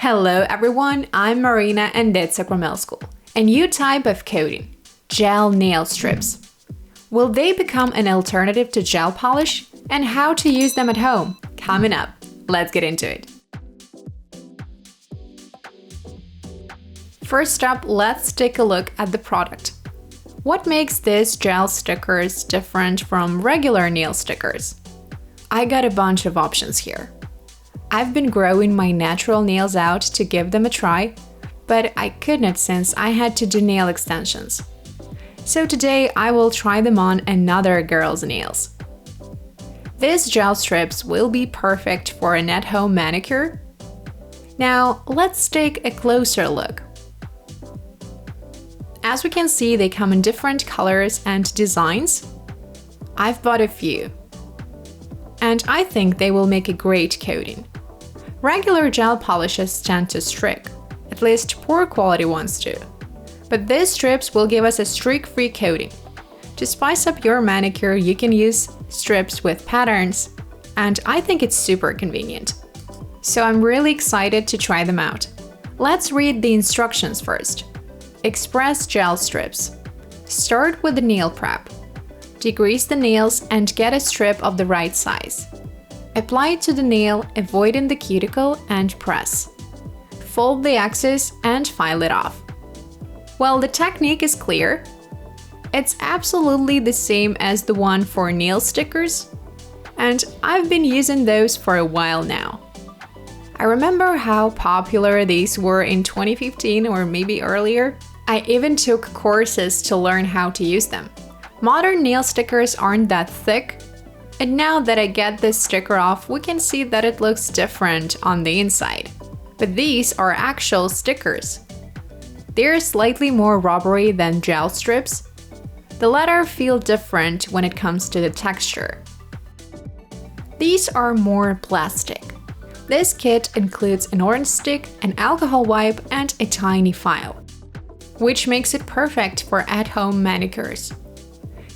Hello everyone, I'm Marina and Nails Sakramel School. A new type of coating, gel nail strips. Will they become an alternative to gel polish? And how to use them at home? Coming up, let's get into it. First up, let's take a look at the product. What makes these gel stickers different from regular nail stickers? I got a bunch of options here. I've been growing my natural nails out to give them a try, but I couldn't since I had to do nail extensions. So today I will try them on another girl's nails. These gel strips will be perfect for an at-home manicure. Now let's take a closer look. As we can see, they come in different colors and designs. I've bought a few, and I think they will make a great coating. Regular gel polishes tend to streak, at least poor quality ones do. But these strips will give us a streak-free coating. To spice up your manicure, you can use strips with patterns, and I think it's super convenient. So I'm really excited to try them out. Let's read the instructions first. Express gel strips. Start with the nail prep. Degrease the nails and get a strip of the right size. Apply it to the nail, avoiding the cuticle, and press. Fold the excess and file it off. Well, the technique is clear. It's absolutely the same as the one for nail stickers, and I've been using those for a while now. I remember how popular these were in 2015 or maybe earlier. I even took courses to learn how to use them. Modern nail stickers aren't that thick, and now that I get this sticker off, we can see that it looks different on the inside. But these are actual stickers. They're slightly more rubbery than gel strips. The latter feel different when it comes to the texture. These are more plastic. This kit includes an orange stick, an alcohol wipe, and a tiny file, which makes it perfect for at-home manicures.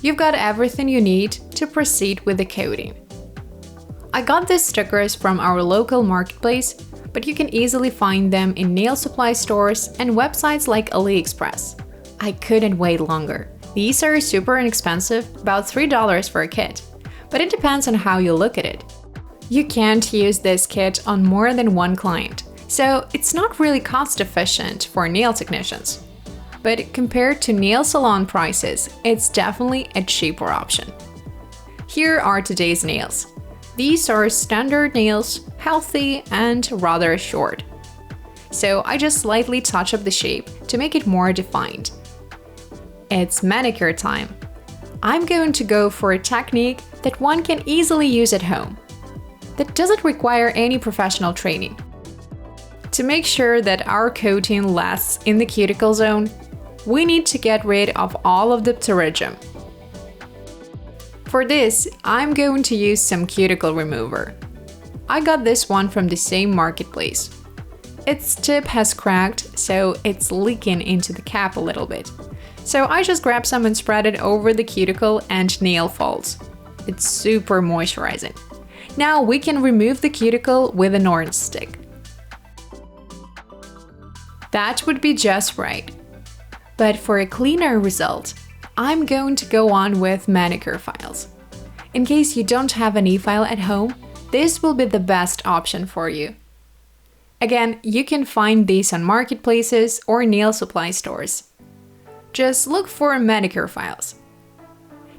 You've got everything you need to proceed with the coating. I got these stickers from our local marketplace, but you can easily find them in nail supply stores and websites like AliExpress. I couldn't wait longer. These are super inexpensive, about $3 for a kit, but it depends on how you look at it. You can't use this kit on more than one client, so it's not really cost efficient for nail technicians. But compared to nail salon prices, it's definitely a cheaper option. Here are today's nails. These are standard nails, healthy and rather short. So I just slightly touch up the shape to make it more defined. It's manicure time. I'm going to go for a technique that one can easily use at home, that doesn't require any professional training. To make sure that our coating lasts in the cuticle zone, we need to get rid of all of the pterygium. For this, I'm going to use some cuticle remover. I got this one from the same marketplace. Its tip has cracked, so it's leaking into the cap a little bit. So I just grabbed some and spread it over the cuticle and nail folds. It's super moisturizing. Now we can remove the cuticle with an orange stick. That would be just right. But for a cleaner result, I'm going to go on with manicure files. In case you don't have an e-file at home, this will be the best option for you. Again, you can find these on marketplaces or nail supply stores. Just look for manicure files.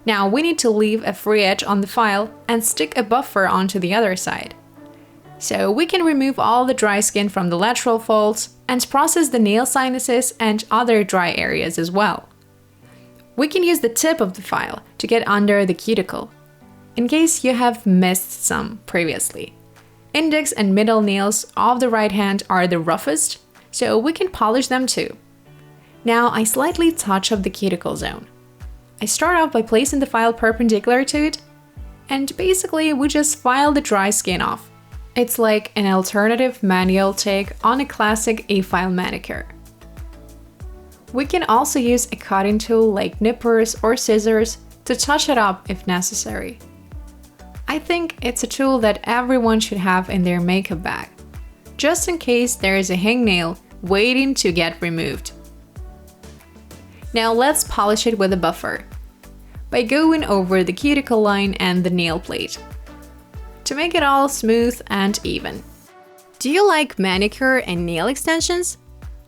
Now we need to leave a free edge on the file and stick a buffer onto the other side. So we can remove all the dry skin from the lateral folds and process the nail sinuses and other dry areas as well. We can use the tip of the file to get under the cuticle, in case you have missed some previously. Index and middle nails of the right hand are the roughest, so we can polish them too. Now I slightly touch up the cuticle zone. I start off by placing the file perpendicular to it, and basically we just file the dry skin off. It's like an alternative manual take on a classic e-file manicure. We can also use a cutting tool like nippers or scissors to touch it up if necessary. I think it's a tool that everyone should have in their makeup bag. just in case there is a hangnail waiting to get removed. Now let's polish it with a buffer by going over the cuticle line and the nail plate to make it all smooth and even. Do you like manicure and nail extensions?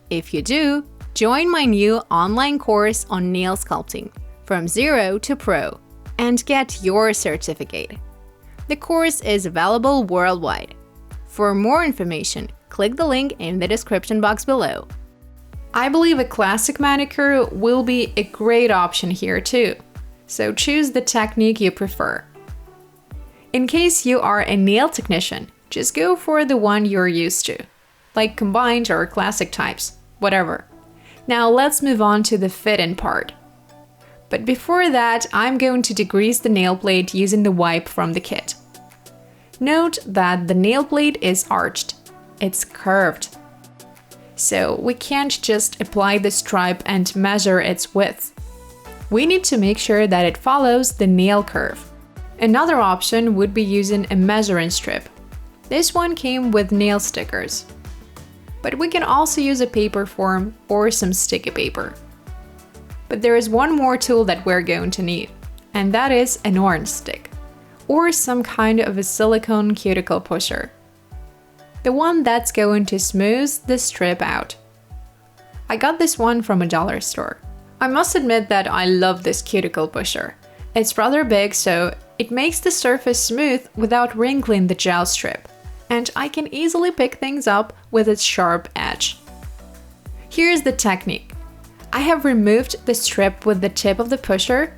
If you do, join my new online course on nail sculpting from zero to pro and get your certificate. The course is available worldwide. For more information, click the link in the description box below. I believe a classic manicure will be a great option here too, so choose the technique you prefer. In case you are a nail technician, just go for the one you're used to, like combined or classic types, whatever. Now let's move on to the fit-in part. But before that, I'm going to degrease the nail plate using the wipe from the kit. Note that the nail plate is arched. It's curved. So we can't just apply the stripe and measure its width. We need to make sure that it follows the nail curve. Another option would be using a measuring strip. This one came with nail stickers. But we can also use a paper form or some sticky paper. But there is one more tool that we're going to need, and that is an orange stick, or some kind of a silicone cuticle pusher. The one that's going to smooth the strip out. I got this one from a dollar store. I must admit that I love this cuticle pusher. It's rather big, so it makes the surface smooth without wrinkling the gel strip, and I can easily pick things up with its sharp edge. Here's the technique. I have removed the strip with the tip of the pusher.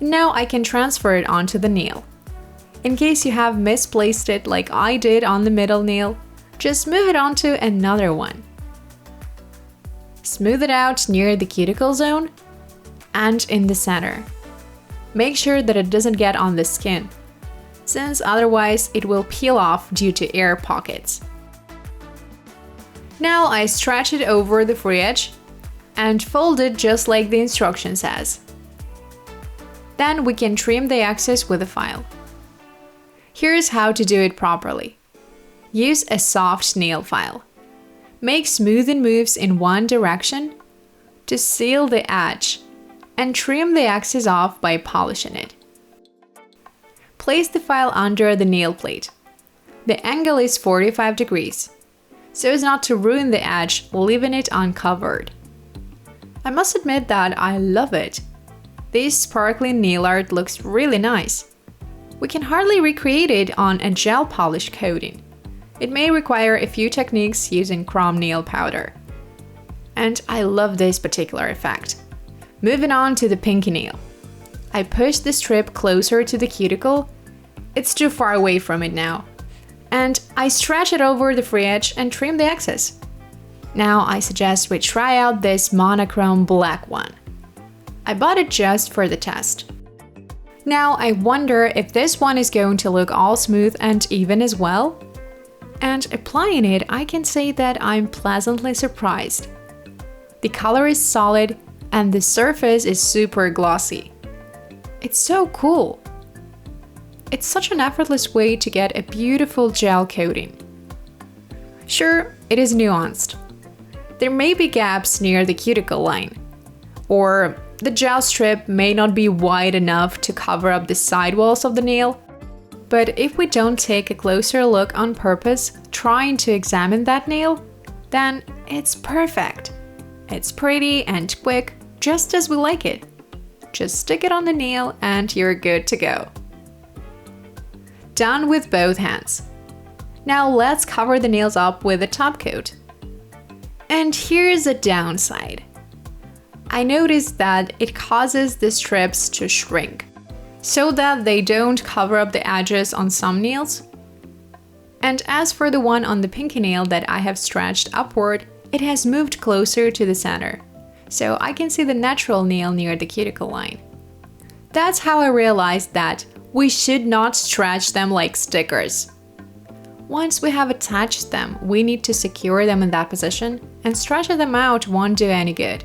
Now I can transfer it onto the nail. In case you have misplaced it like I did on the middle nail, just move it onto another one. Smooth it out near the cuticle zone and in the center. Make sure that it doesn't get on the skin, since otherwise it will peel off due to air pockets. Now I stretch it over the free edge and fold it just like the instruction says. Then we can trim the excess with a file. Here's how to do it properly. Use a soft nail file. Make smoothing moves in one direction to seal the edge and trim the excess off by polishing it. Place the file under the nail plate. The angle is 45 degrees, so as not to ruin the edge, leaving it uncovered. I must admit that I love it. This sparkling nail art looks really nice. We can hardly recreate it on a gel polish coating. It may require a few techniques using chrome nail powder. And I love this particular effect. Moving on to the pinky nail. I push the strip closer to the cuticle. It's too far away from it now. And I stretch it over the free edge and trim the excess. Now I suggest we try out this monochrome black one. I bought it just for the test. Now I wonder if this one is going to look all smooth and even as well. And applying it, I can say that I'm pleasantly surprised. The color is solid and the surface is super glossy. It's so cool. It's such an effortless way to get a beautiful gel coating. Sure, it is nuanced. There may be gaps near the cuticle line, or the gel strip may not be wide enough to cover up the sidewalls of the nail. But if we don't take a closer look on purpose, trying to examine that nail, then it's perfect. It's pretty and quick, just as we like it. Just stick it on the nail and you're good to go. Done with both hands. Now let's cover the nails up with a top coat. And here's a downside. I noticed that it causes the strips to shrink, so that they don't cover up the edges on some nails. And as for the one on the pinky nail that I have stretched upward, it has moved closer to the center, so I can see the natural nail near the cuticle line. That's how I realized that we should not stretch them like stickers. Once we have attached them, we need to secure them in that position, and stretching them out won't do any good.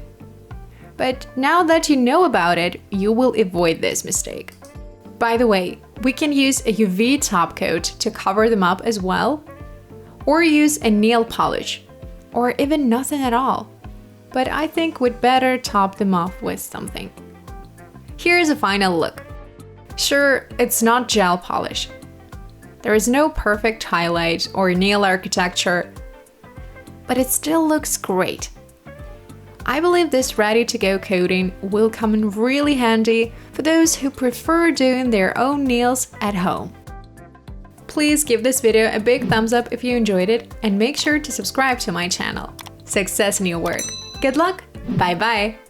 But now that you know about it, you will avoid this mistake. By the way, we can use a UV top coat to cover them up as well. Or use a nail polish, or even nothing at all. But I think we'd better top them off with something. Here's a final look. Sure, it's not gel polish. There is no perfect highlight or nail architecture, but it still looks great. I believe this ready-to-go coating will come in really handy for those who prefer doing their own nails at home. Please give this video a big thumbs up if you enjoyed it, and make sure to subscribe to my channel. Success in your work! Good luck! Bye bye!